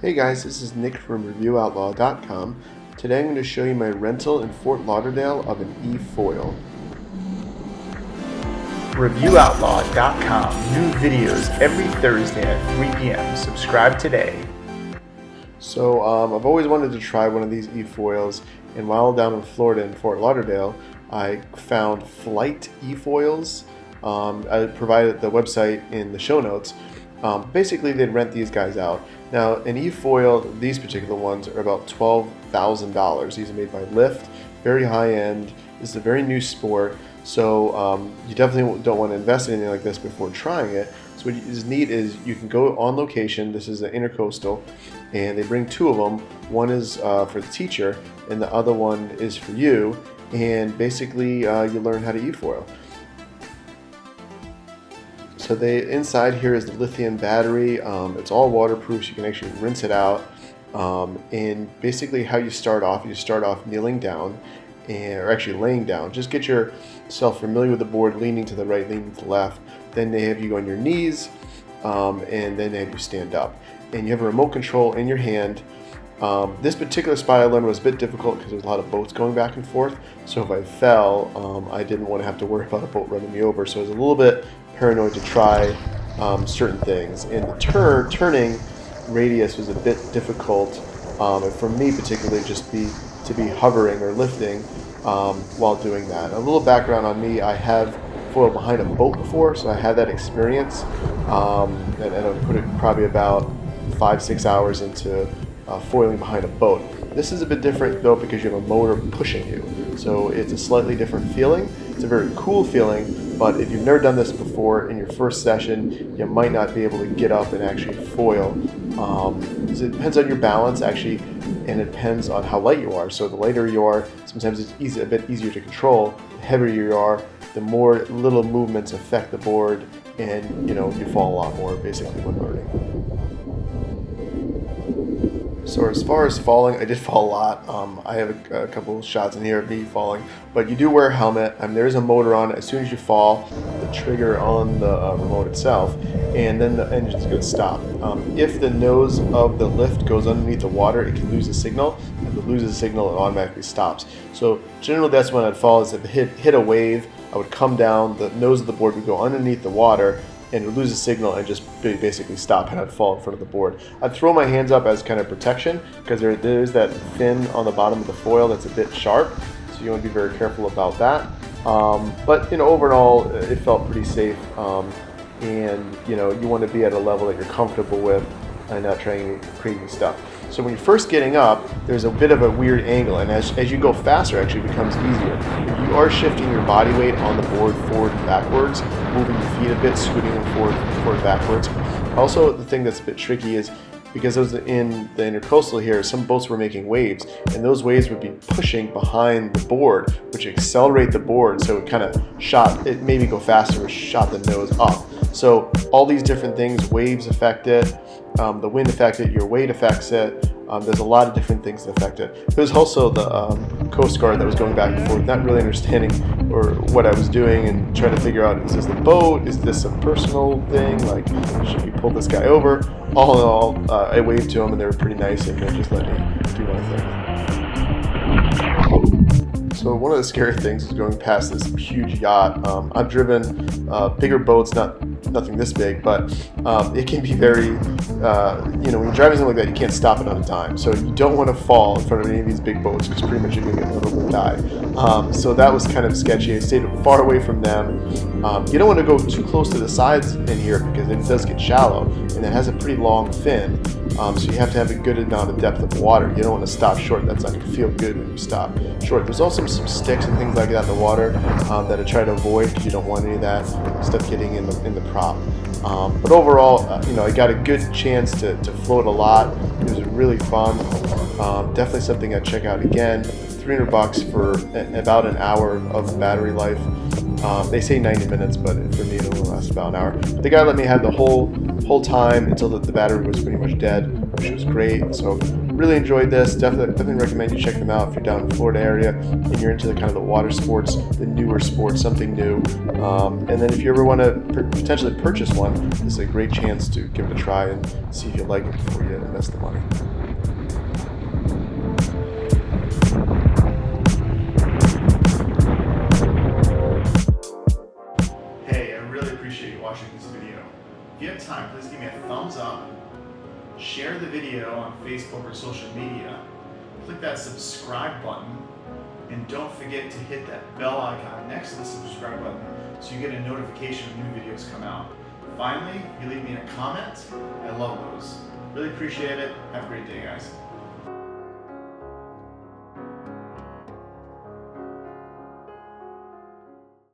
Hey guys, this is Nick from ReviewOutlaw.com. Today I'm going to show you my rental in Fort Lauderdale of an eFoil. ReviewOutlaw.com. New videos every Thursday at 3 p.m. Subscribe today. So I've always wanted to try one of these eFoils, and while down in Florida in Fort Lauderdale, I found Flight eFoils. I provided the website in the show notes. Basically, they'd rent these guys out. Now, an eFoil, these particular ones are about $12,000. These are made by Lyft, very high end. This is a very new sport, so you definitely don't want to invest in anything like this before trying it. So what is neat is you can go on location. This is an intercoastal, and they bring two of them. One is for the teacher, and the other one is for you. And basically, you learn how to eFoil. So inside here is the lithium battery. It's all waterproof, so you can actually rinse it out. And basically how you start off kneeling down, or actually laying down. Just get yourself familiar with the board, leaning to the right, leaning to the left. Then they have you on your knees, and then they have you stand up. And you have a remote control in your hand. This particular spot I learned was a bit difficult because there's a lot of boats going back and forth. So if I fell, I didn't want to have to worry about a boat running me over. So I was a little bit paranoid to try certain things. And the turning radius was a bit difficult, and for me particularly, just to be hovering or lifting while doing that. A little background on me: I have foiled behind a boat before, so I had that experience, and I put it probably about 5-6 hours into foiling behind a boat. This is a bit different though because you have a motor pushing you, so it's a slightly different feeling. It's a very cool feeling, but if you've never done this before in your first session, you might not be able to get up and actually foil. So it depends on your balance actually, and it depends on how light you are. So the lighter you are, sometimes it's a bit easier to control. The heavier you are, the more little movements affect the board, and you fall a lot more basically when learning. So as far as falling, I did fall a lot. I have a couple of shots in here of me falling, but you do wear a helmet. There is a motor on it. As soon as you fall, the trigger on the remote itself, and then the engine's going to stop. If the nose of the lift goes underneath the water, it can lose the signal. If it loses the signal, it automatically stops. So generally that's when I'd fall, is if it hit a wave, I would come down, the nose of the board would go underneath the water, and it would lose the signal and just basically stop, and I'd fall in front of the board. I'd throw my hands up as kind of protection because there's that fin on the bottom of the foil that's a bit sharp, so you want to be very careful about that. But overall, it felt pretty safe, and you want to be at a level that you're comfortable with and not trying any crazy stuff. So when you're first getting up, there's a bit of a weird angle, and as you go faster, actually it becomes easier. You are shifting your body weight on the board forward and backwards, moving your feet a bit, scooting them forward and backwards. Also, the thing that's a bit tricky is because those in the intercoastal here, some boats were making waves, and those waves would be pushing behind the board, which accelerate the board, so it kind of it maybe go faster or shot the nose up. So all these different things, waves affect it, the wind affects it, your weight affects it. There's a lot of different things that affect it. There's also the Coast Guard that was going back and forth, not really understanding or what I was doing, and trying to figure out, is this the boat? Is this a personal thing? Like, should we pull this guy over? All in all, I waved to them, and they were pretty nice, and they just let me do my thing. So one of the scary things is going past this huge yacht. I've driven bigger boats, nothing this big, but it can be very, when you're driving something like that, you can't stop it on a dime. So you don't want to fall in front of any of these big boats because pretty much you're going to get a little bit die. So that was kind of sketchy. I stayed far away from them. You don't want to go too close to the sides in here because it does get shallow, and it has a pretty long fin. So you have to have a good amount of depth of water. You don't want to stop short. That's not going to feel good when you stop short. There's also some sticks and things like that in the water that I try to avoid because you don't want any of that stuff getting in the prop. But overall, I got a good chance to float a lot. It was really fun. Definitely something I'd check out again. $300 for about an hour of battery life. They say 90 minutes, but for me it only lasts about an hour. But the guy let me have the whole whole time until the battery was pretty much dead, which was great. So really enjoyed this. Definitely recommend you check them out if you're down in the Florida area and you're into the kind of the water sports, the newer sports, something new. And then if you ever want to potentially purchase one, this is a great chance to give it a try and see if you like it before you invest the money. Hey, I really appreciate you watching this video. If you have time, please give me a thumbs up, share the video on Facebook or social media, click that subscribe button, and don't forget to hit that bell icon next to the subscribe button so you get a notification when new videos come out. Finally, you leave me a comment. I love those. Really appreciate it. Have a great day, guys.